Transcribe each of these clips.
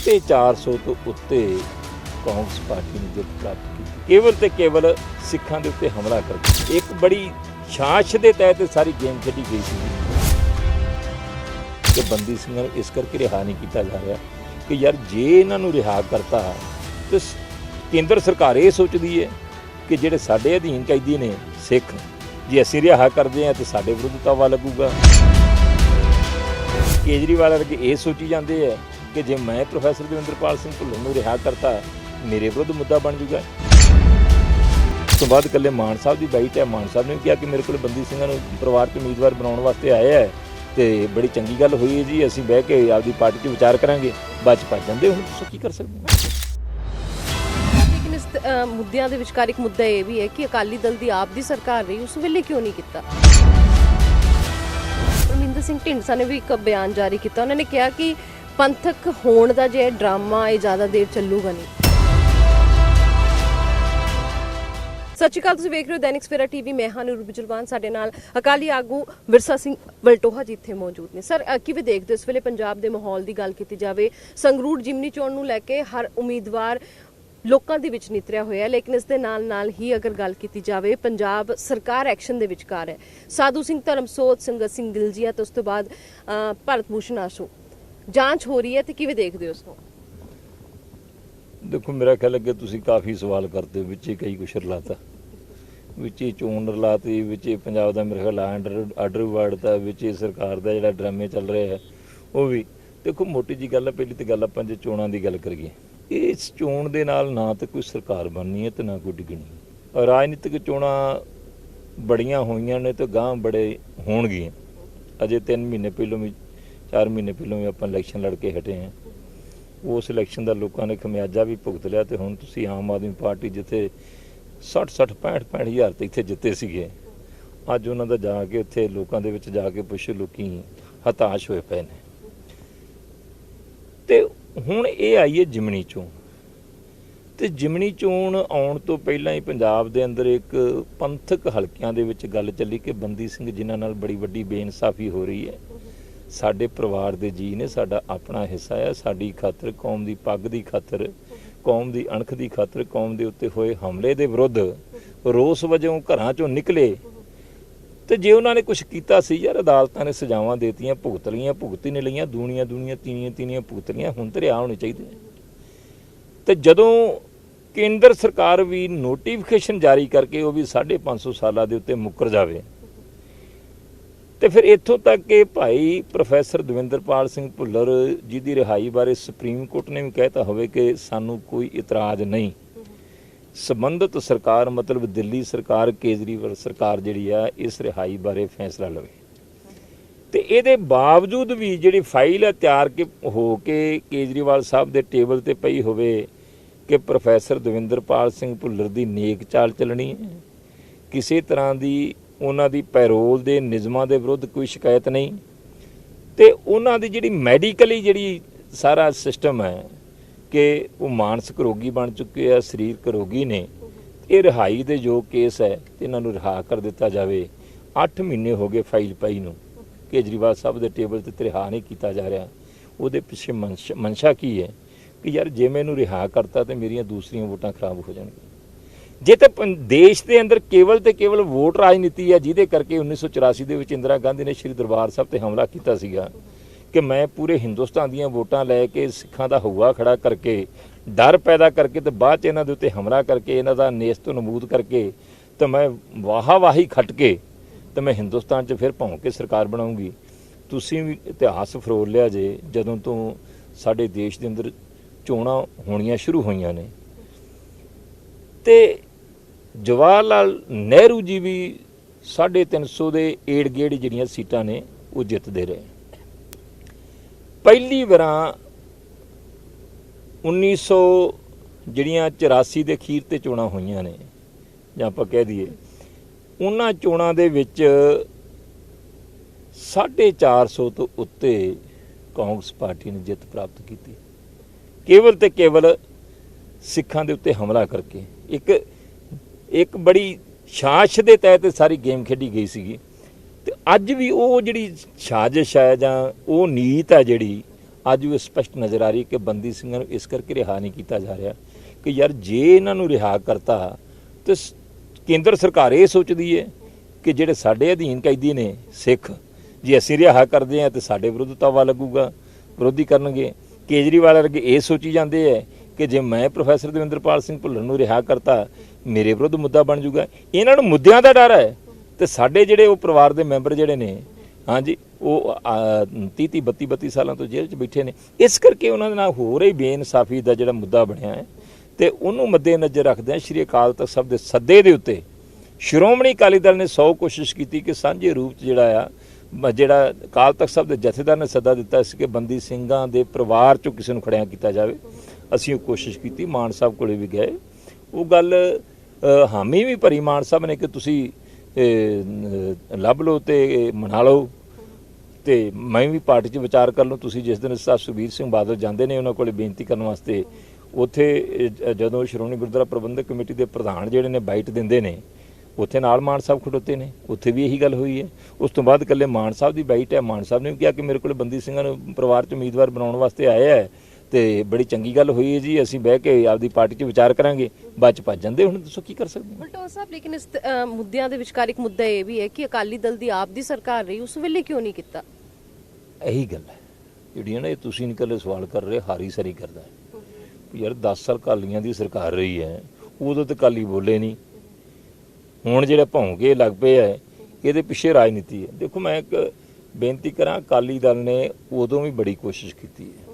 450 ਤੋਂ ਉੱਤੇ ਕਾਂਗਰਸ ਪਾਰਟੀ ਨੇ ਜਿੱਤ ਪ੍ਰਾਪਤ ਕੀਤੀ, ਕੇਵਲ ਤੇ ਕੇਵਲ ਸਿੱਖਾਂ ਦੇ ਉੱਤੇ ਹਮਲਾ ਕਰਕੇ। ਇੱਕ ਬੜੀ ਛਾਛ ਦੇ ਤਹਿਤ ਸਾਰੀ ਗੇਮ ਖੇਡੀ ਗਈ ਸੀ ਕਿ ਬੰਦੀ ਸਿੰਘਾਂ ਨੂੰ ਇਸ ਕਰਕੇ ਰਿਹਾ ਨਹੀਂ ਕੀਤਾ ਜਾ ਰਿਹਾ ਕਿ ਯਾਰ ਜੇ ਇਹਨਾਂ ਨੂੰ ਰਿਹਾ ਕਰਤਾ ਤੇ ਕੇਂਦਰ ਸਰਕਾਰ ਇਹ ਸੋਚਦੀ ਹੈ ਕਿ ਜਿਹੜੇ ਸਾਡੇ ਅਧੀਨ ਕੈਦੀ ਨੇ ਸਿੱਖ, ਜੇ ਅਸੀਂ ਰਿਹਾ ਕਰਦੇ ਹਾਂ ਤਾਂ ਸਾਡੇ ਵਿਰੁੱਧ ਤਾਵਾ ਲੱਗੂਗਾ। ਕੇਜਰੀਵਾਲ ਵਰਗੇ ਇਹ ਸੋਚੀ ਜਾਂਦੇ ਹੈ ਕਿ ਜੇ ਮੈਂ ਪ੍ਰੋਫੈਸਰ ਦਵਿੰਦਰਪਾਲ ਸਿੰਘ ਭੁੱਲਰ ਨੂੰ ਰਿਹਾ ਕਰਤਾ ਮੇਰੇ ਵਿਰੁੱਧ ਮੁੱਦਾ ਬਣ ਜੂਗਾ। ਉਸ ਤੋਂ ਬਾਅਦ ਇਕੱਲੇ ਮਾਨ ਸਾਹਿਬ ਦੀ ਬਾਈਟ ਹੈ, ਮਾਨ ਸਾਹਿਬ ਨੇ ਕਿਹਾ ਕਿ ਮੇਰੇ ਕੋਲ ਬੰਦੀ ਸਿੰਘਾਂ ਨੂੰ ਪਰਿਵਾਰ 'ਚ ਉਮੀਦਵਾਰ ਬਣਾਉਣ ਵਾਸਤੇ ਆਏ ਹੈ ਤੇ ਬੜੀ ਚੰਗੀ ਗੱਲ ਹੋਈ ਹੈ ਜੀ, ਅਸੀਂ ਬਹਿ ਕੇ ਆਪਦੀ ਪਾਰਟੀ 'ਚ ਵਿਚਾਰ ਕਰਾਂਗੇ। ਬਾਅਦ 'ਚ ਭੱਜ ਜਾਂਦੇ, ਹੁਣ ਤੁਸੀਂ ਕੀ ਕਰ ਸਕਦੇ ਹੋ। ਲੇਕਿਨ ਇਸ ਮੁੱਦਿਆਂ ਦੇ ਵਿਚਕਾਰ ਇੱਕ ਮੁੱਦਾ ਇਹ ਵੀ ਹੈ ਕਿ ਅਕਾਲੀ ਦਲ ਦੀ ਆਪ ਦੀ ਸਰਕਾਰ ਰਹੀ, ਉਸ ਵੇਲੇ ਕਿਉਂ ਨਹੀਂ ਕੀਤਾ। ਪਰਮਿੰਦਰ ਸਿੰਘ ਢੀਂਡਸਾ ਨੇ ਵੀ ਇੱਕ ਬਿਆਨ ਜਾਰੀ ਕੀਤਾ, ਉਹਨਾਂ ਨੇ ਕਿਹਾ ਕਿ ਪੰਥਕ ਹੋਣ ਦਾ ਜੇ ਡਰਾਮਾ ਇਹ ਜ਼ਿਆਦਾ ਦੇਰ ਚੱਲੂਗਾ ਨਹੀਂ। ਸਤਿ ਸ਼੍ਰੀ ਅਕਾਲ, ਤੁਸੀਂ ਵੇਖ ਰਹੇ ਹੋ ਦੈਨਿਕ ਸਵੇਰਾ ਟੀਵੀ। ਮੈਂ ਹਾਂ ਨੂਰ ਬਿਜਲਵਾਨ, ਸਾਡੇ ਨਾਲ ਅਕਾਲੀ ਆਗੂ ਵਿਰਸਾ ਸਿੰਘ ਵਲਟੋਹਾ ਜੀ ਇੱਥੇ ਮੌਜੂਦ ਨੇ। ਸਰ, ਕਿਵੇਂ ਦੇਖਦੇ ਹੋ ਇਸ ਵੇਲੇ ਪੰਜਾਬ ਦੇ ਮਾਹੌਲ ਦੀ ਗੱਲ ਕੀਤੀ ਜਾਵੇ, ਸੰਗਰੂਰ ਜਿਮਨੀ ਚੋਣ ਨੂੰ ਲੈ ਕੇ ਹਰ ਉਮੀਦਵਾਰ ਲੋਕਾਂ ਦੇ ਵਿੱਚ ਨਿਤਰਿਆ ਹੋਇਆ, ਲੇਕਿਨ ਇਸ ਦੇ ਨਾਲ ਹੀ ਅਗਰ ਗੱਲ ਕੀਤੀ ਜਾਵੇ ਪੰਜਾਬ ਸਰਕਾਰ ਐਕਸ਼ਨ ਦੇ ਵਿਚਕਾਰ ਹੈ। ਸਾਧੂ ਸਿੰਘ ਧਰਮਸੋਤ, ਸੰਗਤ ਸਿੰਘ ਗਿਲਜੀਆ ਤੇ ਉਸ ਤੋਂ ਬਾਅਦ ਭਾਰਤ ਭੂਸ਼ਣ ਆਸ਼ੂ ਜਾਂਚ ਹੋ ਰਹੀ ਹੈ, ਤੇ ਕਿਵੇਂ ਦੇਖਦੇ ਹੋ ਉਸ ਨੂੰ। ਦੇਖੋ, ਮੇਰਾ ਖਿਆਲ ਅੱਗੇ ਤੁਸੀਂ ਕਾਫੀ ਸਵਾਲ ਕਰਦੇ ਹੋ, ਵਿੱਚ ਕਈ ਕੁਛ ਰਲਾਤਾ, ਵਿੱਚ ਚੋਣ ਰਲਾਤੀ, ਵਿੱਚ ਪੰਜਾਬ ਦਾ ਮੇਰੇ ਖਿਆਲ ਆਰਡਰ ਵਾੜਤਾ, ਵਿੱਚ ਸਰਕਾਰ ਦਾ ਜਿਹੜਾ ਡਰਾਮੇ ਚੱਲ ਰਿਹਾ ਹੈ ਉਹ ਵੀ। ਦੇਖੋ, ਮੋਟੀ ਜੀ ਗੱਲ ਹੈ। ਪਹਿਲੀ ਤਾਂ ਗੱਲ ਆਪਾਂ ਜੇ ਚੋਣਾਂ ਦੀ ਗੱਲ ਕਰੀਏ, ਇਸ ਚੋਣ ਦੇ ਨਾਲ ਨਾ ਤਾਂ ਕੋਈ ਸਰਕਾਰ ਬਣਨੀ ਹੈ ਤੇ ਨਾ ਕੋਈ ਡਿੱਗਣੀ। ਰਾਜਨੀਤਿਕ ਚੋਣਾਂ ਬੜੀਆਂ ਹੋਈਆਂ ਨੇ ਤੇ ਗਾਂਹ ਬੜੇ ਹੋਣਗੀਆਂ। ਅਜੇ 3 ਮਹੀਨੇ ਪਹਿਲੋਂ ਵੀ 4 ਮਹੀਨੇ ਪਹਿਲੋਂ ਵੀ ਆਪਾਂ ਇਲੈਕਸ਼ਨ ਲੜ ਕੇ ਹਟੇ ਹਾਂ। ਉਸ ਇਲੈਕਸ਼ਨ ਦਾ ਲੋਕਾਂ ਨੇ ਖਮਿਆਜਾ ਵੀ ਭੁਗਤ ਲਿਆ। ਤੇ ਹੁਣ ਤੁਸੀਂ ਆਮ ਆਦਮੀ ਪਾਰਟੀ ਜਿੱਥੇ 60 65 ਹਜ਼ਾਰ ਤੇ ਇੱਥੇ ਜਿੱਤੇ ਸੀਗੇ, ਅੱਜ ਉਹਨਾਂ ਦਾ ਜਾ ਕੇ ਉੱਥੇ ਲੋਕਾਂ ਦੇ ਵਿੱਚ ਜਾ ਕੇ ਪੁੱਛੋ, ਲੋਕੀ ਹਤਾਸ਼ ਹੋਏ ਪਏ ਨੇ। ਤੇ ਹੁਣ ਇਹ ਆਈ ਹੈ ਜਿਮਣੀ ਚੋਣ, ਤੇ ਜਿਮਣੀ ਚੋਣ ਆਉਣ ਤੋਂ ਪਹਿਲਾਂ ਹੀ ਪੰਜਾਬ ਦੇ ਅੰਦਰ ਇੱਕ ਪੰਥਕ ਹਲਕਿਆਂ ਦੇ ਵਿੱਚ ਗੱਲ ਚੱਲੀ ਕਿ ਬੰਦੀ ਸਿੰਘ ਜਿਨ੍ਹਾਂ ਨਾਲ ਬੜੀ ਵੱਡੀ ਬੇਇਨਸਾਫੀ ਹੋ ਰਹੀ ਹੈ, ਸਾਡੇ ਪਰਿਵਾਰ ਦੇ ਜੀ ਨੇ, ਸਾਡਾ ਆਪਣਾ ਹਿੱਸਾ ਹੈ, ਸਾਡੀ ਖਾਤਰ, ਕੌਮ ਦੀ ਪੱਗ ਦੀ ਖਾਤਰ, ਕੌਮ ਦੀ ਅਣਖ ਦੀ ਖਾਤਰ, ਕੌਮ ਦੇ ਉੱਤੇ ਹੋਏ ਹਮਲੇ ਦੇ ਵਿਰੁੱਧ ਰੋਸ ਵਜੋਂ ਘਰਾਂ ਚੋਂ ਨਿਕਲੇ। ਤੇ ਜੇ ਉਹਨਾਂ ਨੇ ਕੁਝ ਕੀਤਾ ਸੀ ਯਾਰ, ਅਦਾਲਤਾਂ ਨੇ ਸਜ਼ਾਵਾਂ ਦੇਤੀਆਂ, ਭੁਗਤ ਨਹੀਂ ਲਈਆਂ, ਦੂਣੀਆਂ ਤੀਨੀਆਂ ਭੁਗਤ ਲਈਆਂ, ਹੁਣ ਤੇ ਰਿਹਾ ਹੋਣੇ ਚਾਹੀਦੇ। ਤੇ ਜਦੋਂ ਕੇਂਦਰ ਸਰਕਾਰ ਵੀ ਨੋਟੀਫਿਕੇਸ਼ਨ ਜਾਰੀ ਕਰਕੇ ਉਹ ਵੀ 550 ਸਾਲਾਂ ਦੇ ਉੱਤੇ ਮੁੱਕਰ ਜਾਵੇ, ਤੇ ਫਿਰ ਇੱਥੋਂ ਤੱਕ ਕਿ ਭਾਈ ਪ੍ਰੋਫੈਸਰ ਦਵਿੰਦਰਪਾਲ ਸਿੰਘ ਭੁੱਲਰ ਜੀ ਦੀ ਰਿਹਾਈ ਬਾਰੇ ਸੁਪਰੀਮ ਕੋਰਟ ਨੇ ਵੀ ਕਹਿਤਾ ਹੋਵੇ ਕਿ ਸਾਨੂੰ ਕੋਈ ਇਤਰਾਜ਼ ਨਹੀਂ, ਸੰਬੰਧਿਤ ਸਰਕਾਰ ਮਤਲਬ ਦਿੱਲੀ ਸਰਕਾਰ, ਕੇਜਰੀਵਾਲ ਸਰਕਾਰ ਜਿਹੜੀ ਆ ਇਸ ਰਿਹਾਈ ਬਾਰੇ ਫੈਸਲਾ ਲਵੇ। ਤੇ ਇਹਦੇ ਬਾਵਜੂਦ ਵੀ ਜਿਹੜੀ ਫਾਈਲ ਹੈ ਤਿਆਰ ਹੋ ਕੇ ਕੇਜਰੀਵਾਲ ਸਾਹਿਬ ਦੇ ਟੇਬਲ ਤੇ ਪਈ ਹੋਵੇ ਕਿ ਪ੍ਰੋਫੈਸਰ ਦਵਿੰਦਰਪਾਲ ਸਿੰਘ ਭੁੱਲਰ ਦੀ ਨੇਕ ਚਾਲ ਚੱਲਣੀ ਹੈ, ਕਿਸੇ ਤਰ੍ਹਾਂ ਦੀ ਉਹਨਾਂ ਦੀ ਪੈਰੋਲ ਦੇ ਨਿਯਮਾਂ ਦੇ ਵਿਰੁੱਧ ਕੋਈ ਸ਼ਿਕਾਇਤ ਨਹੀਂ, ਤੇ ਉਹਨਾਂ ਦੀ ਜਿਹੜੀ ਮੈਡੀਕਲੀ ਜਿਹੜੀ ਸਾਰਾ ਸਿਸਟਮ ਹੈ ਕਿ ਉਹ ਮਾਨਸਿਕ ਰੋਗੀ ਬਣ ਚੁੱਕੇ ਆ, ਸਰੀਰਕ ਰੋਗੀ ਨੇ, ਇਹ ਰਿਹਾਈ ਦੇ ਜੋ ਕੇਸ ਹੈ ਤੇ ਇਹਨਾਂ ਨੂੰ ਰਿਹਾ ਕਰ ਦਿੱਤਾ ਜਾਵੇ। 8 ਮਹੀਨੇ ਹੋ ਗਏ ਫਾਈਲ ਪਈ ਨੂੰ, ਕੇਜਰੀਵਾਲ ਸਾਹਿਬ ਦੇ ਟੇਬਲ ਤੇ ਰਿਹਾ ਨਹੀਂ ਕੀਤਾ ਜਾ ਰਿਹਾ। ਉਹਦੇ ਪਿੱਛੇ ਮਨਸ਼ਾ ਕੀ ਹੈ ਕਿ ਯਾਰ ਜੇ ਮੈਨੂੰ ਰਿਹਾ ਕਰਤਾ ਤੇ ਮੇਰੀਆਂ ਦੂਸਰੀਆਂ ਵੋਟਾਂ ਖਰਾਬ ਹੋ ਜਾਣਗੀਆਂ। ਜੇ ਤਾਂ ਦੇਸ਼ ਦੇ ਅੰਦਰ ਕੇਵਲ ਤੇ ਕੇਵਲ ਵੋਟ ਰਾਜਨੀਤੀ ਹੈ, ਜਿਹਦੇ ਕਰਕੇ 1984 ਦੇ ਵਿੱਚ ਇੰਦਰਾ ਗਾਂਧੀ ਨੇ ਸ਼੍ਰੀ ਦਰਬਾਰ ਸਾਹਿਬ ਤੇ ਹਮਲਾ ਕੀਤਾ ਸੀਗਾ ਕਿ ਮੈਂ ਪੂਰੇ ਹਿੰਦੁਸਤਾਨ ਦੀਆਂ ਵੋਟਾਂ ਲੈ ਕੇ ਸਿੱਖਾਂ ਦਾ ਹਊਆ ਖੜਾ ਕਰਕੇ, ਡਰ ਪੈਦਾ ਕਰਕੇ, ਤੇ ਬਾਅਦ 'ਚ ਇਹਨਾਂ ਦੇ ਉੱਤੇ ਹਮਲਾ ਕਰਕੇ, ਇਹਨਾਂ ਦਾ ਨੇਸਤ ਨਮੂਦ ਕਰਕੇ, ਤੇ ਮੈਂ ਵਾਹੀ ਖੱਟ ਕੇ ਤੇ ਮੈਂ ਹਿੰਦੁਸਤਾਨ 'ਚ ਫਿਰ ਭੌਂ ਕੇ ਸਰਕਾਰ ਬਣਾਉਂਗੀ। ਤੁਸੀਂ ਵੀ ਇਤਿਹਾਸ ਫਰੋਲ ਲਿਆ ਜੇ ਜਦੋਂ ਤੋਂ ਸਾਡੇ ਦੇਸ਼ ਦੇ ਅੰਦਰ ਚੋਣਾਂ ਹੋਣੀਆਂ ਸ਼ੁਰੂ ਹੋਈਆਂ ਨੇ। ਤੇ ਜਵਾਹਰ ਲਾਲ ਨਹਿਰੂ ਜੀ ਵੀ 350 ਦੇ ਏੜ ਗੇੜ ਜਿਹੜੀਆਂ ਸੀਟਾਂ ਨੇ ਉਹ ਜਿੱਤਦੇ ਰਹੇ। ਪਹਿਲੀ ਵਾਰਾਂ 1984 ਦੇ ਅਖੀਰ ਤੇ ਚੋਣਾਂ ਹੋਈਆਂ ਨੇ, ਜਾਂ ਆਪਾਂ ਕਹਿ ਦਈਏ ਉਹਨਾਂ ਚੋਣਾਂ ਦੇ ਵਿੱਚ 450 ਤੋਂ ਉੱਤੇ ਕਾਂਗਰਸ ਪਾਰਟੀ ਨੇ ਜਿੱਤ ਪ੍ਰਾਪਤ ਕੀਤੀ, ਕੇਵਲ ਤੇ ਕੇਵਲ ਸਿੱਖਾਂ ਦੇ ਉੱਤੇ ਹਮਲਾ ਕਰਕੇ। ਇੱਕ ਬੜੀ ਛਾਛ ਦੇ ਤਹਿਤ ਸਾਰੀ ਗੇਮ ਖੇਡੀ ਗਈ ਸੀਗੀ। ਤੇ ਅੱਜ ਵੀ ਉਹ ਜਿਹੜੀ ਸਾਜ਼ਿਸ਼ ਹੈ ਜਾਂ ਉਹ ਨੀਤ ਹੈ ਜਿਹੜੀ ਅੱਜ ਉਹ ਸਪਸ਼ਟ ਨਜ਼ਰ ਆ ਰਹੀ ਕਿ ਬੰਦੀ ਸਿੰਘਾਂ ਨੂੰ ਇਸ ਕਰਕੇ ਰਿਹਾ ਨਹੀਂ ਕੀਤਾ ਜਾ ਰਿਹਾ ਕਿ ਯਾਰ ਜੇ ਇਹਨਾਂ ਨੂੰ ਰਿਹਾ ਕਰਤਾ ਤੇ ਕੇਂਦਰ ਸਰਕਾਰ ਇਹ ਸੋਚਦੀ ਹੈ ਕਿ ਜਿਹੜੇ ਸਾਡੇ ਅਧੀਨ ਕੈਦੀ ਨੇ ਸਿੱਖ, ਜੇ ਅਸੀਂ ਰਿਹਾ ਕਰਦੇ ਹਾਂ ਤੇ ਸਾਡੇ ਵਿਰੁੱਧ ਤਾਵਾ ਲੱਗੂਗਾ, ਵਿਰੋਧੀ ਕਰਨਗੇ। ਕੇਜਰੀਵਾਲ ਵਰਗੇ ਇਹ ਸੋਚੀ ਜਾਂਦੇ ਹੈ ਕਿ ਜੇ ਮੈਂ ਪ੍ਰੋਫੈਸਰ ਦਵਿੰਦਰਪਾਲ ਸਿੰਘ ਭੁੱਲਰ ਨੂੰ ਰਿਹਾ ਕਰਤਾ ਮੇਰੇ ਵਿਰੁੱਧ ਮੁੱਦਾ ਬਣ ਜੂਗਾ। ਇਹਨਾਂ ਨੂੰ ਮੁੱਦਿਆਂ ਦਾ ਡਰ ਹੈ ਤੇ ਸਾਡੇ ਜਿਹੜੇ ਉਹ ਪਰਿਵਾਰ ਦੇ ਮੈਂਬਰ ਜਿਹੜੇ ਨੇ, ਹਾਂਜੀ, ਉਹ 30 32 ਸਾਲਾਂ ਤੋਂ ਜੇਲ੍ਹ 'ਚ ਬੈਠੇ ਨੇ। ਇਸ ਕਰਕੇ ਉਹਨਾਂ ਦੇ ਨਾਲ ਹੋ ਰਹੀ ਬੇਇਨਸਾਫੀ ਦਾ ਜਿਹੜਾ ਮੁੱਦਾ ਬਣਿਆ ਹੈ ਤੇ ਉਹਨੂੰ ਮੱਦੇ-ਨਜ਼ਰ ਰੱਖਦਿਆਂ ਸ਼੍ਰੀ ਅਕਾਲ ਤਖਤ ਸਾਹਿਬ ਦੇ ਸੱਦੇ ਦੇ ਉੱਤੇ ਸ਼੍ਰੋਮਣੀ ਅਕਾਲੀ ਦਲ ਨੇ 100 ਕੋਸ਼ਿਸ਼ ਕੀਤੀ ਕਿ ਸਾਂਝੇ ਰੂਪ 'ਚ ਜਿਹੜਾ ਅਕਾਲ ਤਖਤ ਸਾਹਿਬ ਦੇ ਜਥੇਦਾਰ ਨੇ ਸੱਦਾ ਦਿੱਤਾ ਸੀ ਕਿ ਬੰਦੀ ਸਿੰਘਾਂ ਦੇ ਪਰਿਵਾਰ 'ਚੋਂ ਕਿਸੇ ਨੂੰ ਖੜਿਆ ਕੀਤਾ ਜਾਵੇ। ਅਸੀਂ ਉਹ ਕੋਸ਼ਿਸ਼ ਕੀਤੀ, ਮਾਨ ਸਾਹਿਬ ਕੋਲੇ ਵੀ ਗਏ, ਉਹ ਗੱਲ ਹਾਮੀ ਵੀ ਭਰੀ ਮਾਨ ਸਾਹਿਬ ਨੇ ਕਿ ਤੁਸੀਂ ਲੱਭ ਲਓ ਤੇ ਮਨਾ ਲਓ ਤੇ ਮੈਂ ਵੀ ਪਾਰਟੀ 'ਚ ਵਿਚਾਰ ਕਰ ਲਓ। ਤੁਸੀਂ ਜਿਸ ਦਿਨ ਸਾਹਿਬ ਸੁਖਬੀਰ ਸਿੰਘ ਬਾਦਲ ਜਾਂਦੇ ਨੇ ਉਹਨਾਂ ਕੋਲੇ ਬੇਨਤੀ ਕਰਨ ਵਾਸਤੇ, ਉੱਥੇ ਜਦੋਂ ਸ਼੍ਰੋਮਣੀ ਗੁਰਦੁਆਰਾ ਪ੍ਰਬੰਧਕ ਕਮੇਟੀ ਦੇ ਪ੍ਰਧਾਨ ਜਿਹੜੇ ਨੇ ਬਾਈਟ ਦਿੰਦੇ ਨੇ, ਉੱਥੇ ਨਾਲ ਮਾਨ ਸਾਹਿਬ ਖੜੋਤੇ ਨੇ, ਉੱਥੇ ਵੀ ਇਹੀ ਗੱਲ ਹੋਈ ਹੈ। ਉਸ ਤੋਂ ਬਾਅਦ ਇਕੱਲੇ ਮਾਨ ਸਾਹਿਬ ਦੀ ਬਾਈਟ ਹੈ, ਮਾਨ ਸਾਹਿਬ ਨੇ ਵੀ ਕਿਹਾ ਕਿ ਮੇਰੇ ਕੋਲ ਬੰਦੀ ਸਿੰਘਾਂ ਨੂੰ ਪਰਿਵਾਰ 'ਚ ਉਮੀਦਵਾਰ ਬਣਾਉਣ ਵਾਸਤੇ ਆਏ ਹੈ ਤੇ ਬੜੀ ਚੰਗੀ ਗੱਲ ਹੋਈ ਹੈ ਜੀ, ਅਸੀਂ ਬਹਿ ਕੇ ਆਪਦੀ ਪਾਰਟੀ 'ਚ ਵਿਚਾਰ ਕਰਾਂਗੇ। ਬਾਅਦ 'ਚ ਭੱਜ ਜਾਂਦੇ, ਹੁਣ ਦੱਸੋ ਕੀ ਕਰ ਸਕਦੇ ਹਾਂ। ਬਲਟੋਹਾ ਸਾਹਿਬ, ਲੇਕਿਨ ਇਸ ਮੁੱਦਿਆਂ ਦੇ ਵਿਚਕਾਰ ਇੱਕ ਮੁੱਦਾ ਇਹ ਵੀ ਹੈ ਕਿ ਅਕਾਲੀ ਦਲ ਦੀ ਆਪ ਦੀ ਸਰਕਾਰ ਰਹੀ, ਉਸ ਵੇਲੇ ਕਿਉਂ ਨਹੀਂ ਕੀਤਾ? ਇਹੀ ਗੱਲ ਹੈ ਜਿਹੜੀਆਂ ਨਾ ਇਹ ਤੁਸੀਂ ਨਹੀਂ ਇਕੱਲੇ ਸਵਾਲ ਕਰ ਰਹੇ, ਹਾਰੀ ਸਾਰੀ ਕਰਦਾ ਹੈ ਯਾਰ। 10 ਸਾਲ ਅਕਾਲੀਆਂ ਦੀ ਸਰਕਾਰ ਰਹੀ ਹੈ, ਉਦੋਂ ਤੇ ਅਕਾਲੀ ਬੋਲੇ ਨਹੀਂ। ਹੁਣ ਜਿਹੜੇ ਭੌਂਕੇ ਲੱਗ ਪਏ ਹੈ, ਇਹਦੇ ਪਿੱਛੇ ਰਾਜਨੀਤੀ ਹੈ। ਦੇਖੋ, ਮੈਂ ਇੱਕ ਬੇਨਤੀ ਕਰਾਂ, ਅਕਾਲੀ ਦਲ ਨੇ ਉਦੋਂ ਵੀ ਬੜੀ ਕੋਸ਼ਿਸ਼ ਕੀਤੀ ਹੈ।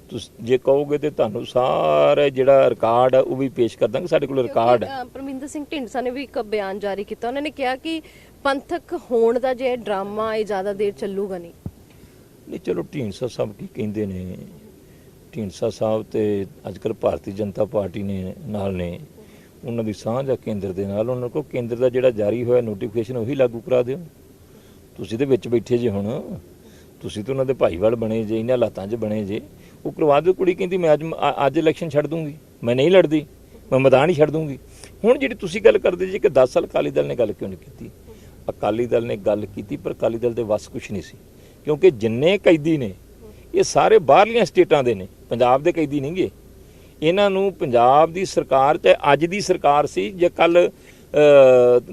ਤੁਸੀਂ ਜੇ ਕਹੋਗੇ ਤੇ ਤੁਹਾਨੂੰ ਸਾਰਾ ਜਿਹੜਾ ਰਿਕਾਰਡ ਹੈ ਉਹ ਵੀ ਪੇਸ਼ ਕਰ ਦਾਂਗੇ, ਸਾਡੇ ਕੋਲ ਰਿਕਾਰਡ ਹੈ। ਪਰਮਿੰਦਰ ਸਿੰਘ ਢੀਂਡਸਾ ਨੇ ਵੀ ਇੱਕ ਬਿਆਨ ਜਾਰੀ ਕੀਤਾ, ਉਹਨਾਂ ਨੇ ਕਿਹਾ ਕਿ ਪੰਥਕ ਹੋਣ ਦਾ ਜੇ ਡਰਾਮਾ ਇਹ ਜ਼ਿਆਦਾ ਦੇਰ ਚੱਲੂਗਾ ਨਹੀਂ। ਚਲੋ ਢੀਂਡਸਾ ਸਾਹਿਬ ਕੀ ਕਹਿੰਦੇ ਨੇ, ਢੀਂਡਸਾ ਸਾਹਿਬ ਤੇ ਅੱਜ ਕੱਲ੍ਹ ਭਾਰਤੀ ਜਨਤਾ ਪਾਰਟੀ ਨੇ ਨਾਲ ਨੇ, ਉਹਨਾਂ ਦੀ ਸਾਂਝ ਆ ਕੇਂਦਰ ਦੇ ਨਾਲ। ਉਹਨਾਂ ਕੋਲ ਕੇਂਦਰ ਦਾ ਜਿਹੜਾ ਜਾਰੀ ਹੋਇਆ ਨੋਟੀਫਿਕੇਸ਼ਨ ਉਹੀ ਲਾਗੂ ਕਰਾ ਦਿਓ। ਤੁਸੀਂ ਤੇ ਵਿੱਚ ਬੈਠੇ ਜੇ, ਹੁਣ ਤੁਸੀਂ ਤਾਂ ਉਹਨਾਂ ਦੇ ਭਾਈਵਾਲ ਬਣੇ ਜੇ, ਇਹਨਾਂ ਹਾਲਾਤਾਂ 'ਚ ਬਣੇ ਜੇ, ਉਹ ਕਰਵਾ ਦਿਓ। ਕੁੜੀ ਕਹਿੰਦੀ ਮੈਂ ਅੱਜ ਇਲੈਕਸ਼ਨ ਛੱਡ ਦੂੰਗੀ, ਮੈਂ ਨਹੀਂ ਲੜਦੀ, ਮੈਂ ਮੈਦਾਨ ਹੀ ਛੱਡ ਦੂੰਗੀ। ਹੁਣ ਜਿਹੜੀ ਤੁਸੀਂ ਗੱਲ ਕਰਦੇ ਜੀ ਕਿ 10 ਸਾਲ ਅਕਾਲੀ ਦਲ ਨੇ ਗੱਲ ਕਿਉਂ ਨਹੀਂ ਕੀਤੀ? ਅਕਾਲੀ ਦਲ ਨੇ ਗੱਲ ਕੀਤੀ ਪਰ ਅਕਾਲੀ ਦਲ ਦੇ ਵੱਸ ਕੁਛ ਨਹੀਂ ਸੀ, ਕਿਉਂਕਿ ਜਿੰਨੇ ਕੈਦੀ ਨੇ ਇਹ ਸਾਰੇ ਬਾਹਰਲੀਆਂ ਸਟੇਟਾਂ ਦੇ ਨੇ, ਪੰਜਾਬ ਦੇ ਕੈਦੀ ਨਹੀਂ ਗੇ। ਇਹਨਾਂ ਨੂੰ ਪੰਜਾਬ ਦੀ ਸਰਕਾਰ, ਚਾਹੇ ਅੱਜ ਦੀ ਸਰਕਾਰ ਸੀ ਜਾਂ ਕੱਲ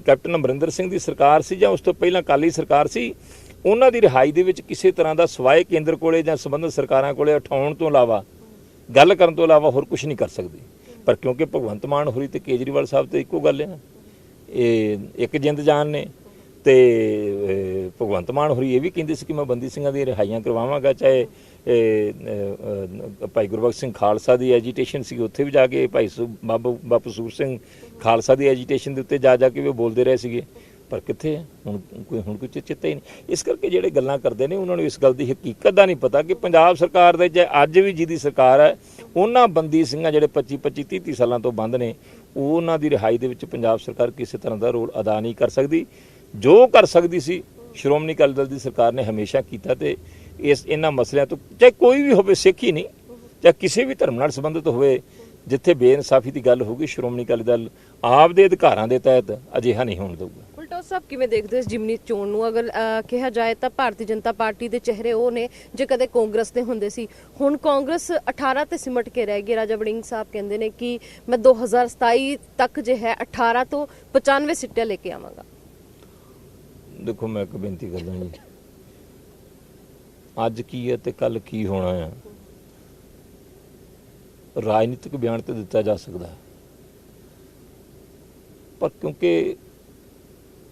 ਕੈਪਟਨ ਅਮਰਿੰਦਰ ਸਿੰਘ ਦੀ ਸਰਕਾਰ ਸੀ ਜਾਂ ਉਸ ਤੋਂ ਪਹਿਲਾਂ ਅਕਾਲੀ ਸਰਕਾਰ ਸੀ, ਉਹਨਾਂ ਦੀ ਰਿਹਾਈ ਦੇ ਵਿੱਚ ਕਿਸੇ ਤਰ੍ਹਾਂ ਦਾ ਸਵਾਏ ਕੇਂਦਰ ਕੋਲੇ ਜਾਂ ਸੰਬੰਧਿਤ ਸਰਕਾਰਾਂ ਕੋਲੇ ਉਠਾਉਣ ਤੋਂ ਇਲਾਵਾ, ਗੱਲ ਕਰਨ ਤੋਂ ਇਲਾਵਾ ਹੋਰ ਕੁਝ ਨਹੀਂ ਕਰ ਸਕਦੀ। ਪਰ ਕਿਉਂਕਿ ਭਗਵੰਤ ਮਾਨ ਹੋਰੀ ਤੇ ਕੇਜਰੀਵਾਲ ਸਾਹਿਬ ਤੇ ਇੱਕੋ ਗੱਲ ਹੈ ਨਾ, ਇਹ ਇੱਕ ਜਿੰਦ ਜਾਨ ਨੇ। ਤੇ ਭਗਵੰਤ ਮਾਨ ਹੋਰੀ ਇਹ ਵੀ ਕਹਿੰਦੇ ਸੀ ਕਿ ਮੈਂ ਬੰਦੀ ਸਿੰਘਾਂ ਦੀਆਂ ਰਿਹਾਈਆਂ ਕਰਵਾਵਾਂਗਾ, ਚਾਹੇ ਭਾਈ ਗੁਰਬਖਸ਼ ਸਿੰਘ ਖਾਲਸਾ ਦੀ ਐਜੀਟੇਸ਼ਨ ਸੀ, ਉੱਥੇ ਵੀ ਜਾ ਕੇ ਭਾਈ ਬਾਪੂ ਸੂਰ ਸਿੰਘ ਖਾਲਸਾ ਦੀ ਐਜੀਟੇਸ਼ਨ ਦੇ ਉੱਤੇ ਜਾ ਕੇ ਵੀ ਬੋਲਦੇ ਰਹੇ ਸੀਗੇ। ਪਰ ਕਿੱਥੇ ਹੈ ਹੁਣ ਕੋਈ ਚਿੱਤਾ ਹੀ ਨਹੀਂ। ਇਸ ਕਰਕੇ ਜਿਹੜੇ ਗੱਲਾਂ ਕਰਦੇ ਨੇ ਉਹਨਾਂ ਨੂੰ ਇਸ ਗੱਲ ਦੀ ਹਕੀਕਤ ਦਾ ਨਹੀਂ ਪਤਾ ਕਿ ਪੰਜਾਬ ਸਰਕਾਰ ਦੇ ਜੇ ਅੱਜ ਵੀ ਜਿਹਦੀ ਸਰਕਾਰ ਹੈ, ਉਹਨਾਂ ਬੰਦੀ ਸਿੰਘਾਂ ਜਿਹੜੇ 25 30 ਸਾਲਾਂ ਤੋਂ ਬੰਦ ਨੇ, ਉਹਨਾਂ ਦੀ ਰਿਹਾਈ ਦੇ ਵਿੱਚ ਪੰਜਾਬ ਸਰਕਾਰ ਕਿਸੇ ਤਰ੍ਹਾਂ ਦਾ ਰੋਲ ਅਦਾ ਨਹੀਂ ਕਰ ਸਕਦੀ। ਜੋ ਕਰ ਸਕਦੀ ਸੀ ਸ਼੍ਰੋਮਣੀ ਅਕਾਲੀ ਦਲ ਦੀ ਸਰਕਾਰ ਨੇ ਹਮੇਸ਼ਾ ਕੀਤਾ। ਤੇ ਇਹਨਾਂ ਮਸਲਿਆਂ ਤੋਂ, ਚਾਹੇ ਕੋਈ ਵੀ ਹੋਵੇ, ਸਿੱਖ ਹੀ ਨਹੀਂ, ਚਾਹੇ ਕਿਸੇ ਵੀ ਧਰਮ ਨਾਲ ਸੰਬੰਧਿਤ ਹੋਵੇ, ਜਿੱਥੇ ਬੇਇਨਸਾਫੀ ਦੀ ਗੱਲ ਹੋਊਗੀ ਸ਼੍ਰੋਮਣੀ ਅਕਾਲੀ ਦਲ ਆਪ ਦੇ ਅਧਿਕਾਰਾਂ ਦੇ ਤਹਿਤ ਅਜਿਹਾ ਨਹੀਂ ਹੋਣ ਦੇਊਗਾ। ਬਲਟੋਹਾ ਸਾਹਿਬ, ਕਿਵੇਂ ਦੇਖਦੇ ਹੋ ਇਸ ਜਿਮਨੀ ਚੋਣ ਨੂੰ? ਅਗਰ ਕਿਹਾ ਜਾਏ ਤਾਂ ਭਾਰਤੀ ਜਨਤਾ ਪਾਰਟੀ ਦੇ ਚਿਹਰੇ ਉਹ ਨੇ ਜੇ ਕਦੇ ਕਾਂਗਰਸ ਦੇ ਹੁੰਦੇ ਸੀ, ਹੁਣ ਕਾਂਗਰਸ 18 ਤੇ ਸਿਮਟ ਕੇ ਰਹਿ ਗਈ। ਰਾਜਾ ਵੜਿੰਗ ਸਾਹਿਬ ਕਹਿੰਦੇ ਨੇ ਕਿ ਮੈਂ 2027 ਤੱਕ ਜੇ ਹੈ 18 ਤੋਂ 95 ਸੀਟਾਂ ਲੈ ਕੇ ਆਵਾਂਗਾ। ਦੇਖੋ, ਮੈਂ ਇੱਕ ਬੇਨਤੀ ਕਰਦਾ ਜੀ, ਅੱਜ ਕੀ ਹੈ ਤੇ ਕੱਲ ਕੀ ਹੋਣਾ ਆ, ਰਾਜਨੀਤਿਕ ਬਿਆਨ ਤੇ ਦਿੱਤਾ ਜਾ ਸਕਦਾ ਹੈ, ਪਰ ਕਿਉਂਕਿ